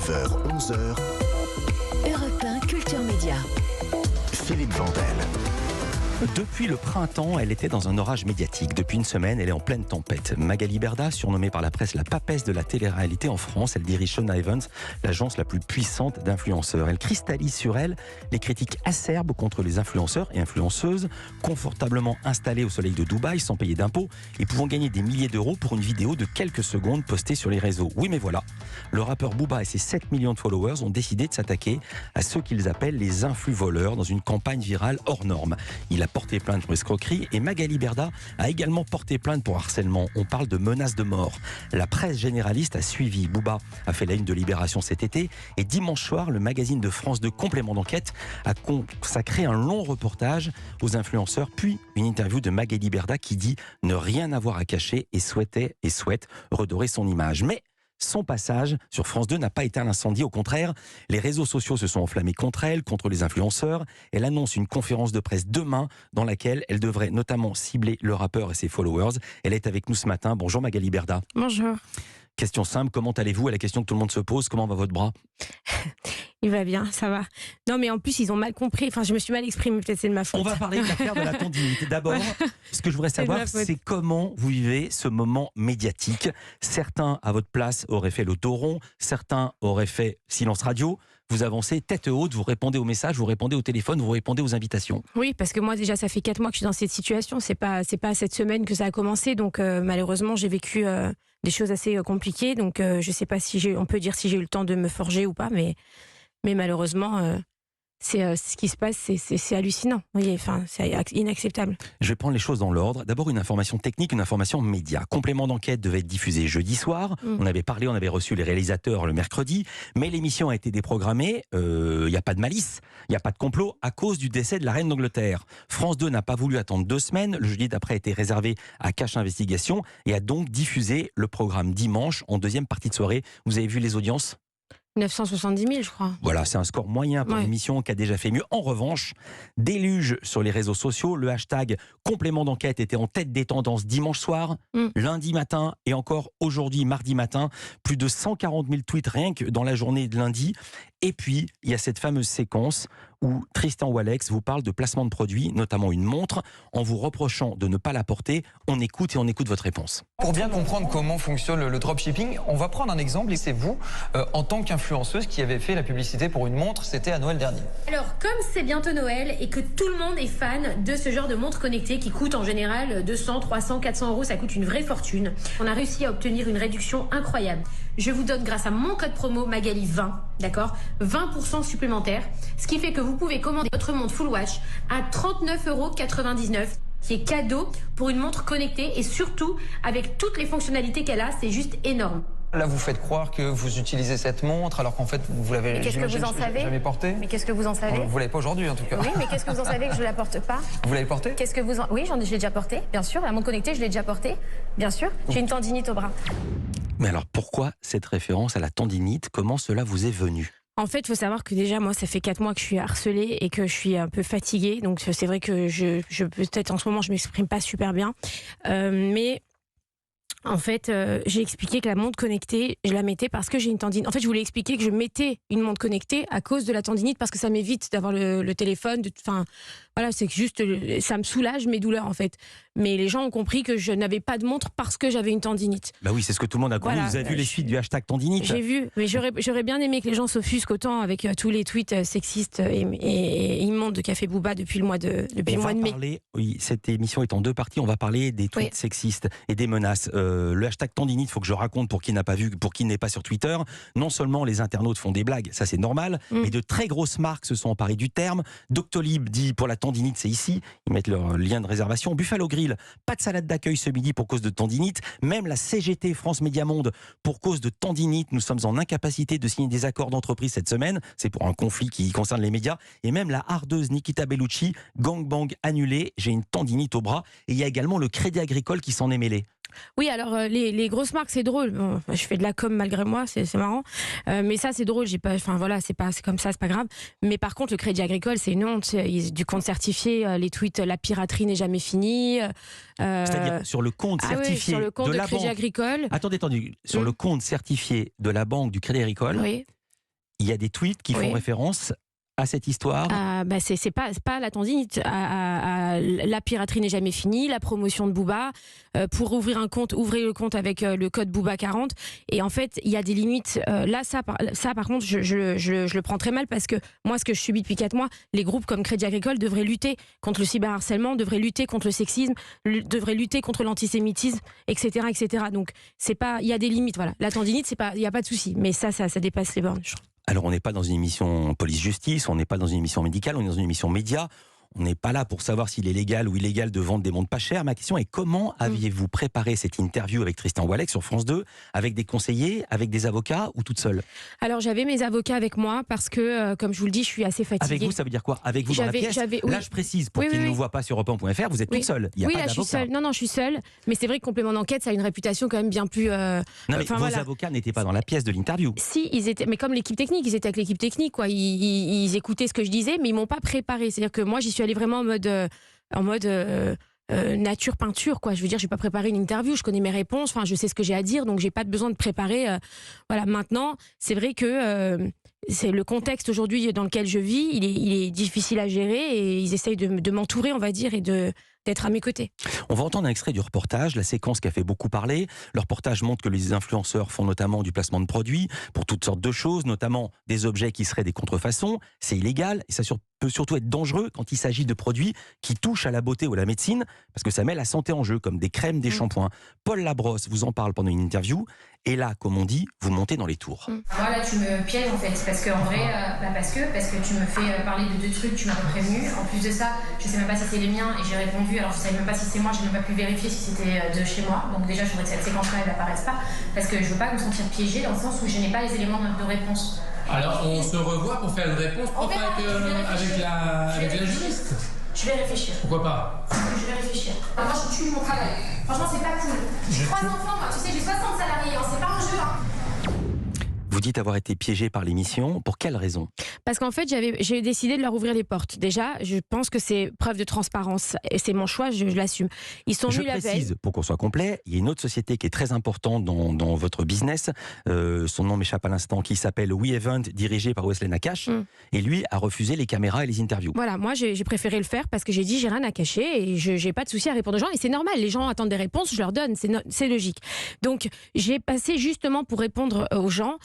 9h-11h, Europe 1 Culture Média. Philippe Vandel. Depuis le printemps, elle était dans un orage médiatique. Depuis une semaine, elle est en pleine tempête. Magali Berda, surnommée par la presse la papesse de la télé-réalité en France, elle dirige Shona Evans, l'agence la plus puissante d'influenceurs. Elle cristallise sur elle les critiques acerbes contre les influenceurs et influenceuses, confortablement installés au soleil de Dubaï, sans payer d'impôts, et pouvant gagner des milliers d'euros pour une vidéo de quelques secondes postée sur les réseaux. Oui, mais voilà, le rappeur Booba et ses 7 millions de followers ont décidé de s'attaquer à ceux qu'ils appellent les influ-voleurs dans une campagne virale hors norme. Il a porté plainte pour escroquerie et Magali Berda a également porté plainte pour harcèlement. On parle de menaces de mort. La presse généraliste a suivi. Booba a fait la une de Libération cet été et dimanche soir, le magazine de France 2 Complément d'enquête a consacré un long reportage aux influenceurs, puis une interview de Magali Berda qui dit ne rien avoir à cacher et souhaite redorer son image. Mais son passage sur France 2 n'a pas été un incendie. Au contraire, les réseaux sociaux se sont enflammés contre elle, contre les influenceurs. Elle annonce une conférence de presse demain dans laquelle elle devrait notamment cibler le rappeur et ses followers. Elle est avec nous ce matin. Bonjour Magali Berda. Bonjour. Question simple, comment allez-vous? À la question que tout le monde se pose, comment va votre bras? Il va bien, ça va. Non mais en plus ils ont mal compris, enfin je me suis mal exprimée, peut-être c'est de ma faute. On va parler de l'affaire de la tendinite. D'abord, ce que je voudrais savoir, c'est comment vous vivez ce moment médiatique. Certains, à votre place, auraient fait le dos rond, certains auraient fait silence radio. Vous avancez tête haute, vous répondez aux messages, vous répondez au téléphone, vous répondez aux invitations. Oui, parce que moi déjà ça fait 4 mois que je suis dans cette situation, c'est pas cette semaine que ça a commencé, donc malheureusement j'ai vécu des choses assez compliquées, donc je sais pas si on peut dire si j'ai eu le temps de me forger ou pas, mais malheureusement c'est ce qui se passe, c'est hallucinant. Oui, enfin, c'est inacceptable. Je vais prendre les choses dans l'ordre. D'abord, une information technique, une information média. Complément d'enquête devait être diffusé jeudi soir. On avait parlé, on avait reçu les réalisateurs le mercredi, mais l'émission a été déprogrammée. Il n'y a pas de malice, il n'y a pas de complot à cause du décès de la reine d'Angleterre. France 2 n'a pas voulu attendre 2 semaines. Le jeudi d'après a été réservé à Cache Investigation et a donc diffusé le programme dimanche en deuxième partie de soirée. Vous avez vu les audiences ? 970 000, je crois. Voilà, c'est un score moyen pour une émission qui a déjà fait mieux. En revanche, déluge sur les réseaux sociaux. Le hashtag complément d'enquête était en tête des tendances dimanche soir, lundi matin et encore aujourd'hui, mardi matin. Plus de 140 000 tweets rien que dans la journée de lundi. Et puis, il y a cette fameuse séquence où Tristan ou Alex vous parle de placement de produits, notamment une montre, en vous reprochant de ne pas la porter. On écoute votre réponse. Pour bien comprendre comment fonctionne le dropshipping, on va prendre un exemple et c'est vous, en tant qu'influenceuse, qui avez fait la publicité pour une montre, c'était à Noël dernier. Alors, comme c'est bientôt Noël et que tout le monde est fan de ce genre de montre connectée qui coûte en général 200, 300, 400 euros, ça coûte une vraie fortune, on a réussi à obtenir une réduction incroyable. Je vous donne grâce à mon code promo Magali20, d'accord, 20% supplémentaire, ce qui fait que vous pouvez commander votre montre Full Watch à 39,99 €, qui est cadeau pour une montre connectée et surtout avec toutes les fonctionnalités qu'elle a, c'est juste énorme. Là, vous faites croire que vous utilisez cette montre alors qu'en fait, vous l'avez jamais portée. Mais qu'est-ce que vous en savez? Vous l'avez pas aujourd'hui en tout cas. Oui, mais qu'est-ce que vous en savez que je la porte pas? Vous l'avez portée? Oui, je l'ai déjà portée, bien sûr. La montre connectée, je l'ai déjà portée, bien sûr. J'ai une tendinite au bras. Mais alors, pourquoi cette référence à la tendinite? Comment cela vous est venu? En fait, il faut savoir que déjà, moi, ça fait 4 mois que je suis harcelée et que je suis un peu fatiguée. Donc, c'est vrai que je peut-être en ce moment, je m'exprime pas super bien. Mais en fait, j'ai expliqué que la montre connectée, je la mettais parce que j'ai une tendinite. En fait, je voulais expliquer que je mettais une montre connectée à cause de la tendinite parce que ça m'évite d'avoir le téléphone. Enfin, voilà, c'est que juste, ça me soulage mes douleurs, en fait. Mais les gens ont compris que je n'avais pas de montre parce que j'avais une tendinite. Bah oui, c'est ce que tout le monde a compris. Voilà, vous avez vu les suites du hashtag tendinite? J'ai vu, mais j'aurais bien aimé que les gens s'offusquent autant avec tous les tweets sexistes et immondes de Café Booba depuis le mois de mai. Oui, cette émission est en 2 parties. On va parler des tweets sexistes et des menaces. Le hashtag tendinite, il faut que je raconte pour qui n'a pas vu, pour qui n'est pas sur Twitter. Non seulement les internautes font des blagues, ça c'est normal, mais de très grosses marques se sont emparées du terme. Doctolib dit pour la tendinite, c'est ici. Ils mettent leur lien de réservation. Buffalo Grill, pas de salade d'accueil ce midi pour cause de tendinite. Même la CGT, France Média Monde, pour cause de tendinite. Nous sommes en incapacité de signer des accords d'entreprise cette semaine. C'est pour un conflit qui concerne les médias. Et même la hardeuse Nikita Bellucci, gangbang annulé. J'ai une tendinite au bras. Et il y a également le Crédit Agricole qui s'en est mêlé. Oui, alors les grosses marques, c'est drôle. Bon, je fais de la com malgré moi, c'est marrant. Mais ça, c'est drôle. Enfin voilà, c'est comme ça, c'est pas grave. Mais par contre, le Crédit Agricole, c'est une honte. Du compte certifié, les tweets, la piraterie n'est jamais finie. C'est-à-dire sur le compte certifié sur le compte de la Crédit banque. Agricole. Attendez, sur le compte certifié de la banque du Crédit Agricole. Oui. Il y a des tweets qui font référence à cette histoire. C'est pas la tendinite. La piraterie n'est jamais finie. La promotion de Booba. Pour ouvrir un compte, ouvrez le compte avec le code Booba40. Et en fait, il y a des limites. Là, ça par contre, je le prends très mal parce que moi, ce que je subis depuis 4 mois, les groupes comme Crédit Agricole devraient lutter contre le cyberharcèlement, devraient lutter contre le sexisme, devraient lutter contre l'antisémitisme, etc., etc. Donc, il y a des limites. Voilà. La tendinite, il n'y a pas de souci. Mais ça dépasse les bornes, je trouve. Alors, on n'est pas dans une émission police-justice, on n'est pas dans une émission médicale, on est dans une émission média. On n'est pas là pour savoir s'il est légal ou illégal de vendre des montres pas chères. Ma question est comment aviez-vous préparé cette interview avec Tristan Oualleck sur France 2, avec des conseillers, avec des avocats ou toute seule? Alors j'avais mes avocats avec moi parce que, comme je vous le dis, je suis assez fatiguée. Avec vous, ça veut dire quoi? Avec vous dans la pièce? Là, je précise, pour qu'ils ne nous voient pas sur europe1.fr, vous êtes toute seule. Il n'y a pas là, je suis seule. Non, je suis seule. Mais c'est vrai que Complément d'enquête, ça a une réputation quand même bien plus... Non, mais vos avocats n'étaient pas dans la pièce de l'interview. Si, ils étaient... Mais comme l'équipe technique, ils étaient avec l'équipe technique, quoi. Ils écoutaient ce que je disais, mais ils m'ont pas préparé. C'est-à-dire que moi, j'y suis allée vraiment en mode nature peinture, quoi. Je veux dire, j'ai pas préparé une interview, je connais mes réponses, enfin je sais ce que j'ai à dire, donc j'ai pas besoin de préparer. Voilà. Maintenant, c'est vrai que c'est le contexte aujourd'hui dans lequel je vis, il est difficile à gérer et ils essayent de m'entourer, on va dire, et d'être à mes côtés. On va entendre un extrait du reportage, la séquence qui a fait beaucoup parler. Le reportage montre que les influenceurs font notamment du placement de produits pour toutes sortes de choses, notamment des objets qui seraient des contrefaçons. C'est illégal et ça peut surtout être dangereux quand il s'agit de produits qui touchent à la beauté ou à la médecine, parce que ça met la santé en jeu, comme des crèmes, des shampoings. Paul Labrosse vous en parle pendant une interview, et là, comme on dit, vous montez dans les tours. Moi là tu me pièges en fait, parce que en vrai, parce que tu me fais parler de 2 trucs, tu m'avais prévenu. En plus de ça, je sais même pas si c'est les miens et j'ai répondu, alors je savais même pas si c'est moi, j'ai même pas pu vérifier si c'était de chez moi. Donc déjà je voudrais que cette séquence-là elle apparaisse pas, parce que je veux pas me sentir piégée dans le sens où je n'ai pas les éléments de réponse. Alors on se revoit pour faire une réponse propre avec la juriste. Je vais réfléchir. Pourquoi pas? Je vais réfléchir. Moi je tue mon travail. Franchement c'est pas cool. J'ai 3 enfants moi, tu sais, j'ai 60 salariés, c'est pas un jeu hein. Vous dites avoir été piégé par l'émission. Pour quelle raison? Parce qu'en fait, j'ai décidé de leur ouvrir les portes. Déjà, je pense que c'est preuve de transparence. Et c'est mon choix, je l'assume. Ils sont venus la veille. Je précise, pour qu'on soit complet, il y a une autre société qui est très importante dans votre business. Son nom m'échappe à l'instant, qui s'appelle WeEvent, dirigé par Wesley Nakache. Et lui a refusé les caméras et les interviews. Voilà, moi j'ai préféré le faire parce que j'ai dit j'ai rien à cacher et je n'ai pas de souci à répondre aux gens. Et c'est normal, les gens attendent des réponses, je leur donne, c'est logique. Donc j'ai passé justement pour répondre aux gens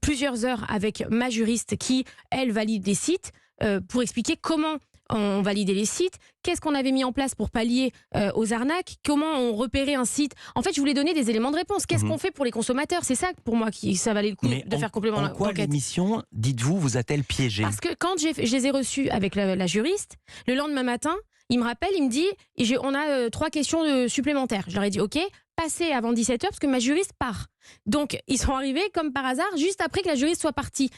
plusieurs heures avec ma juriste qui, elle, valide des sites pour expliquer comment on validait les sites, qu'est-ce qu'on avait mis en place pour pallier aux arnaques, comment on repérait un site. En fait, je voulais donner des éléments de réponse. Qu'est-ce qu'on fait pour les consommateurs? C'est ça, pour moi, ça valait le coup de faire complément d'enquête. En quoi l'émission, dites-vous, vous a-t-elle piégé? Parce que quand je les ai reçus avec la juriste, le lendemain matin, il me rappelle, il me dit, on a 3 questions supplémentaires. Je leur ai dit, ok, passez avant 17h parce que ma juriste part. Donc, ils sont arrivés comme par hasard juste après que la juriste soit partie.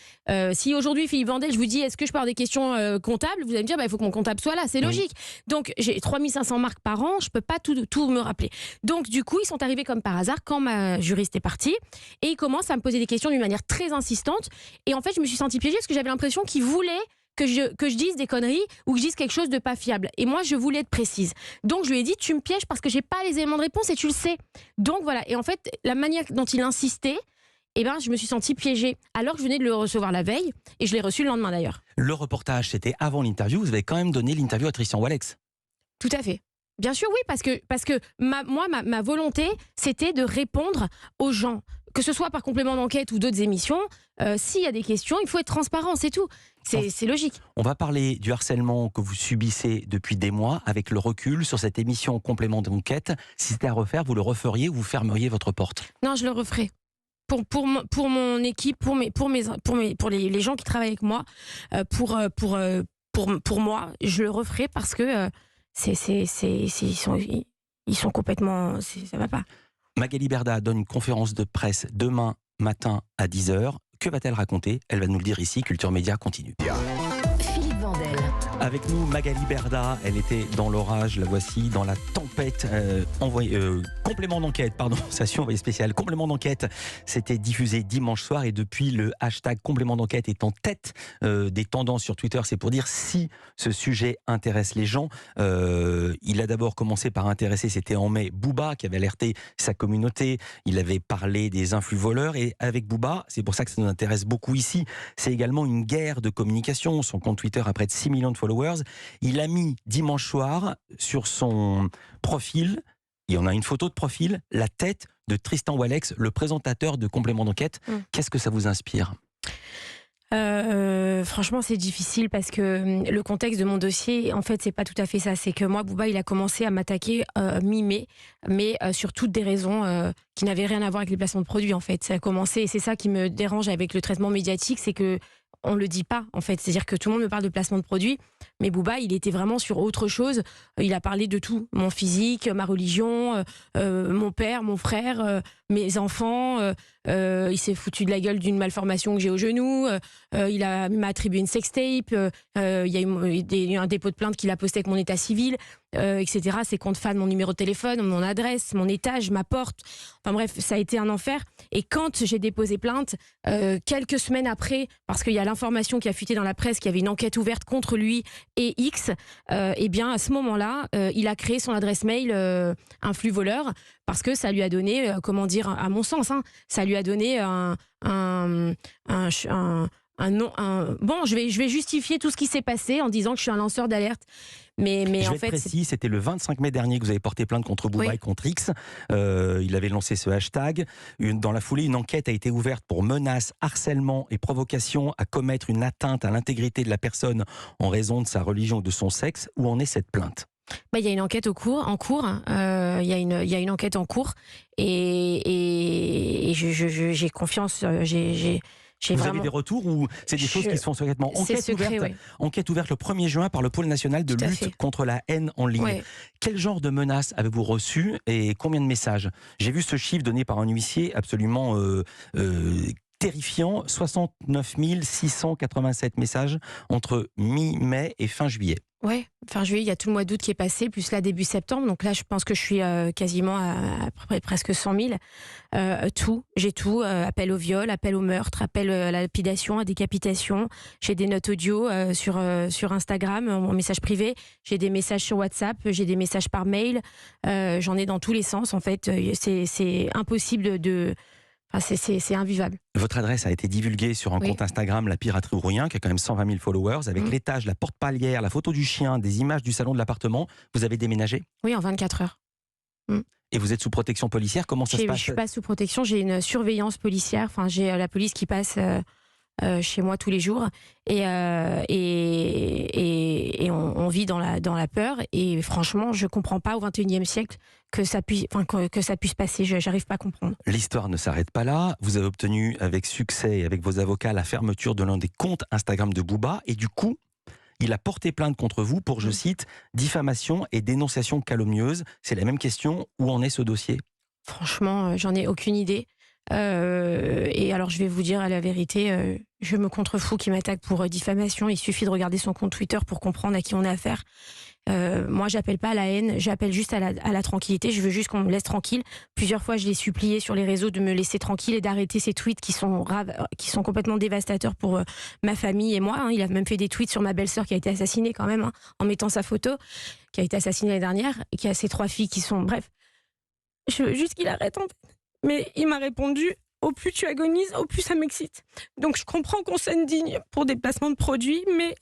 Si aujourd'hui, Philippe Vandel, je vous dis, est-ce que je peux avoir des questions comptables? Vous allez me dire, il faut que mon comptable soit là, c'est logique. Donc, j'ai 3500 marques par an, je peux pas tout me rappeler. Donc, du coup, ils sont arrivés comme par hasard quand ma juriste est partie et ils commencent à me poser des questions d'une manière très insistante. Et en fait, je me suis sentie piégée parce que j'avais l'impression qu'ils voulaient que je dise des conneries ou que je dise quelque chose de pas fiable. Et moi, je voulais être précise. Donc, je lui ai dit, tu me pièges parce que j'ai pas les éléments de réponse et tu le sais. Donc, voilà. Et en fait, la manière dont il insistait, je me suis sentie piégée. Alors que je venais de le recevoir la veille et je l'ai reçu le lendemain d'ailleurs. Le reportage, c'était avant l'interview. Vous avez quand même donné l'interview à Tristan Oualleck. Tout à fait. Bien sûr, oui, parce que ma volonté, c'était de répondre aux gens. Que ce soit par complément d'enquête ou d'autres émissions, s'il y a des questions, il faut être transparent, c'est tout. C'est logique. On va parler du harcèlement que vous subissez depuis des mois, avec le recul sur cette émission complément d'enquête. Si c'était à refaire, vous le referiez ou vous fermeriez votre porte? Non, je le referai. Pour mon équipe, pour les gens qui travaillent avec moi, pour moi, je le referai parce que ils sont complètement... ça va pas. Magali Berda donne une conférence de presse demain matin à 10h. Que va-t-elle raconter? Elle va nous le dire ici. Culture Média continue. Philippe Vandel. Avec nous, Magali Berda. Elle était dans l'orage. La voici dans la tempête. tempête, complément d'enquête, pardon, station envoyé spécial, complément d'enquête, c'était diffusé dimanche soir et depuis le hashtag complément d'enquête est en tête des tendances sur Twitter, c'est pour dire si ce sujet intéresse les gens. Il a d'abord commencé par intéresser, c'était en mai, Booba qui avait alerté sa communauté, il avait parlé des influx voleurs et avec Booba, c'est pour ça que ça nous intéresse beaucoup ici, c'est également une guerre de communication. Son compte Twitter a près de 6 millions de followers. Il a mis dimanche soir sur son profil, il y en a une photo de profil, la tête de Tristan Walex, le présentateur de Complément d'enquête. Qu'est-ce que ça vous inspire ? Franchement, c'est difficile parce que le contexte de mon dossier, en fait, c'est pas tout à fait ça. C'est que moi, Booba, il a commencé à m'attaquer mi-mai, mais sur toutes des raisons qui n'avaient rien à voir avec les placements de produits, en fait. Ça a commencé, et c'est ça qui me dérange avec le traitement médiatique, c'est que on le dit pas, en fait. C'est-à-dire que tout le monde me parle de placement de produits, mais Booba, il était vraiment sur autre chose. Il a parlé de tout. Mon physique, ma religion, mon père, mon frère, mes enfants. Il s'est foutu de la gueule d'une malformation que j'ai au genou. Il m'a attribué une sextape. Il y a eu un dépôt de plainte qu'il a posté avec mon état civil, etc. Ses comptes fans, mon numéro de téléphone, mon adresse, mon étage, ma porte. Enfin bref, ça a été un enfer. Et quand j'ai déposé plainte, quelques semaines après, parce qu'il y a l'information qui a fuité dans la presse, qu'il y avait une enquête ouverte contre lui et X, et bien à ce moment-là, il a créé son adresse mail influx voleur, parce que ça lui a donné, comment dire, à mon sens, ça lui a donné bon, je vais justifier tout ce qui s'est passé en disant que je suis un lanceur d'alerte. Mais je en vais fait, être précis, c'était le 25 mai dernier que vous avez porté plainte contre Booba et contre X. Il avait lancé ce hashtag. Dans la foulée, une enquête a été ouverte pour menaces, harcèlement et provocation à commettre une atteinte à l'intégrité de la personne en raison de sa religion ou de son sexe. Où en est cette plainte ? Il y a une enquête en cours. Il y a une enquête en cours et j'ai confiance. Vous avez des retours ou c'est des choses qui se font secrètement ? Enquête ouverte le 1er juin par le pôle national de lutte contre la haine en ligne. Ouais. Quel genre de menaces avez-vous reçu et combien de messages ? J'ai vu ce chiffre donné par un huissier absolument terrifiant, 69 687 messages entre mi-mai et fin juillet. Ouais, fin juillet, il y a tout le mois d'août qui est passé, plus là début septembre. Donc là, je pense que je suis quasiment à presque 100 000. J'ai tout. Appel au viol, appel au meurtre, appel à la lapidation, à décapitation. J'ai des notes audio sur Instagram, en message privé. J'ai des messages sur WhatsApp. J'ai des messages par mail. J'en ai dans tous les sens, en fait. C'est impossible de... Enfin, c'est invivable. Votre adresse a été divulguée sur un compte Instagram, La Piraterie ou Rien, qui a quand même 120 000 followers, avec l'étage, la porte palière, la photo du chien, des images du salon de l'appartement. Vous avez déménagé ? Oui, en 24 heures. Et vous êtes sous protection policière ? Comment ça se passe ? Je suis pas sous protection, j'ai une surveillance policière. Enfin, j'ai la police qui passe chez moi tous les jours et on vit dans la peur. Et franchement, je comprends pas au XXIe siècle que ça puisse passer. J'arrive pas à comprendre. L'histoire ne s'arrête pas là. Vous avez obtenu avec succès et avec vos avocats la fermeture de l'un des comptes Instagram de Booba et du coup, il a porté plainte contre vous pour, je cite, diffamation et dénonciation calomnieuse. C'est la même question. Où en est ce dossier ? Franchement, j'en ai aucune idée. Et alors, je vais vous dire la vérité, je me contrefous qui m'attaque pour diffamation. Il suffit de regarder son compte Twitter pour comprendre à qui on a affaire. Moi, j'appelle pas à la haine, j'appelle juste à la tranquillité. Je veux juste qu'on me laisse tranquille. Plusieurs fois, je l'ai supplié sur les réseaux de me laisser tranquille et d'arrêter ces tweets qui sont complètement dévastateurs pour ma famille et moi. Il a même fait des tweets sur ma belle-sœur qui a été assassinée quand même, en mettant sa photo, qui a été assassinée l'année dernière, et qui a ses 3 filles qui sont... Bref, je veux juste qu'il arrête, en fait. Mais il m'a répondu, au plus tu agonises, au plus ça m'excite. Donc je comprends qu'on s'indigne pour des placements de produits, mais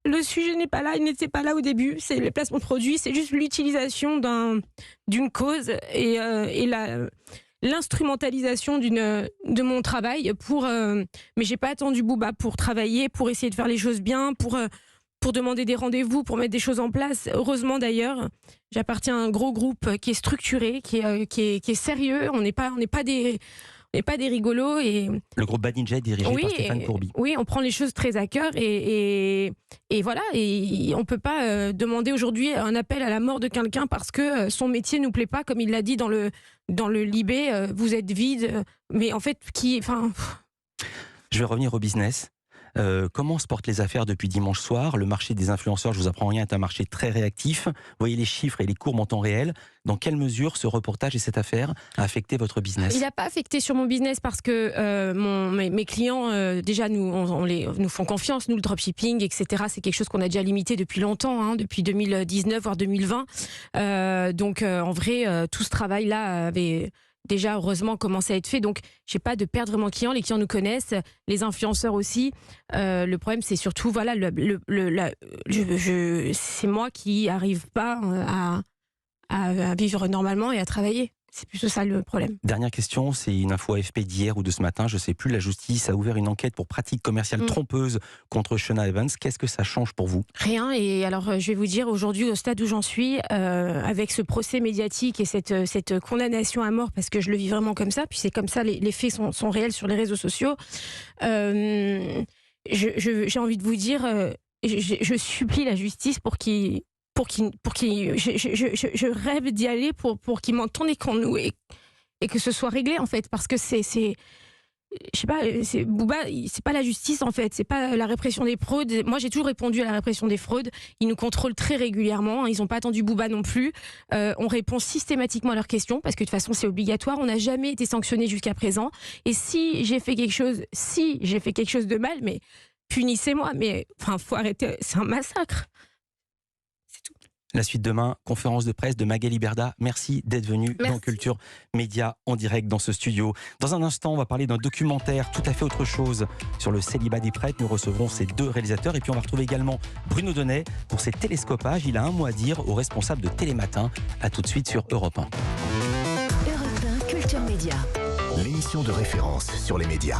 le sujet n'est pas là, il n'était pas là au début. C'est les placements de produits, c'est juste l'utilisation d'une cause et l'instrumentalisation de mon travail pour... mais j'ai pas attendu Booba pour travailler, pour essayer de faire les choses bien, pour demander des rendez-vous, pour mettre des choses en place. Heureusement d'ailleurs, j'appartiens à un gros groupe qui est structuré, qui est sérieux. On n'est pas des rigolos. Et... Le groupe Badinja est dirigé par Stéphane Courby. Oui, on prend les choses très à cœur et voilà. Et on peut pas demander aujourd'hui un appel à la mort de quelqu'un parce que son métier nous plaît pas, comme il l'a dit dans le Libé. Vous êtes vide, mais en fait, Je vais revenir au business. Comment se portent les affaires depuis dimanche soir? Le marché des influenceurs, je vous apprends rien, est un marché très réactif. Vous voyez les chiffres et les courbes en temps réel. Dans quelle mesure ce reportage et cette affaire a affecté votre business? Il n'a pas affecté sur mon business parce que mes clients, déjà, nous font confiance. Nous, le dropshipping, etc., c'est quelque chose qu'on a déjà limité depuis longtemps, hein, depuis 2019, voire 2020. Donc, en vrai, tout ce travail-là avait déjà, heureusement, commencé à être fait. Donc, je n'ai pas de perdre vraiment de clients. Les clients nous connaissent, les influenceurs aussi. Le problème, c'est surtout, voilà, c'est moi qui n'arrive pas à vivre normalement et à travailler. C'est plutôt ça le problème. Dernière question, c'est une info AFP d'hier ou de ce matin, je ne sais plus. La justice a ouvert une enquête pour pratique commerciale trompeuse contre Shona Evans. Qu'est-ce que ça change pour vous? Rien. Et alors, je vais vous dire, aujourd'hui, au stade où j'en suis, avec ce procès médiatique et cette condamnation à mort, parce que je le vis vraiment comme ça, puis c'est comme ça, les faits sont réels sur les réseaux sociaux, j'ai envie de vous dire, je supplie la justice pour qu'il je rêve d'y aller pour qu'ils m'entendent et que ce soit réglé, en fait, parce que je sais pas, Booba, c'est pas la justice, en fait, c'est pas la répression des fraudes. Moi, j'ai toujours répondu à la répression des fraudes. Ils nous contrôlent très régulièrement, ils n'ont pas attendu Booba non plus. On répond systématiquement à leurs questions parce que de toute façon, c'est obligatoire. On n'a jamais été sanctionné jusqu'à présent. Et si j'ai fait quelque chose de mal, mais punissez-moi. Mais enfin, faut arrêter. C'est un massacre. La suite demain, conférence de presse de Magali Berda. Merci d'être venue dans Culture Média en direct dans ce studio. Dans un instant, on va parler d'un documentaire tout à fait autre chose sur le célibat des prêtres. Nous recevrons ces deux réalisateurs et puis on va retrouver également Bruno Donnet pour ses télescopages. Il a un mot à dire aux responsables de Télématin. À tout de suite sur Europe 1. Europe 1 Culture Média. L'émission de référence sur les médias.